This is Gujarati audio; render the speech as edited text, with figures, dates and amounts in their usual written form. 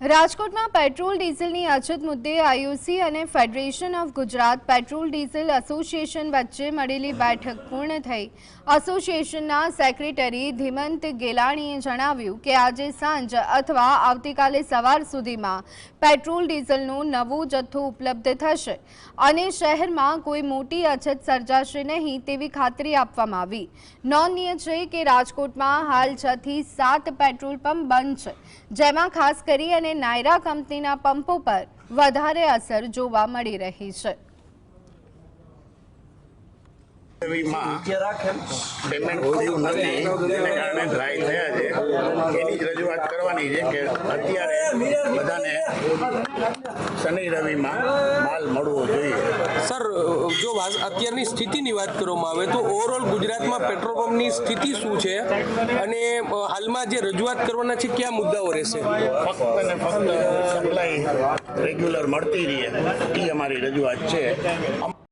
રાજકોટમાં પેટ્રોલ ડીઝલની અછત મુદ્દે આઈઓસી અને federation of Gujarat petrol diesel association વચ્ચે મળેલી બેઠક પૂર્ણ થઈ। એસોસિએશનના સેક્રેટરી ધીમંત ગેલાણીએ જણાવ્યું કે આજે સાંજ અથવા આવતીકાલે સવાર સુધીમાં પેટ્રોલ ડીઝલનો નવો જથ્થો ઉપલબ્ધ થશે અને શહેરમાં કોઈ મોટી અછત સર્જાશે નહીં તેવી ખાતરી આપવામાં આવી। નોંધનીય છે કે રાજકોટમાં હાલ 6 થી 7 પેટ્રોલ પંપ બંધ છે, જેમાં ખાસ કરી નાયરા કંપનીના પંપો પર વધારે અસર જોવા મળી રહી છે। પેમેન્ટ થયું નથી, તેને કારણે ડ્રાય થયા છે। એની જ રજૂઆત કરવાની છે કે અત્યારે બધાને શનિ રવિમાં માલ મળવો જોઈએ। સર, જો અત્યારની સ્થિતિની વાત કરવામાં આવે તો ઓવરઓલ ગુજરાતમાં પેટ્રોલ પંપની સ્થિતિ શું છે અને હાલમાં જે રજૂઆત કરવાના છે કયા મુદ્દાઓ રહેશે? ફક્ત ને ફક્ત સપ્લાય રેગ્યુલર મળતી રહે એ અમારી રજૂઆત છે।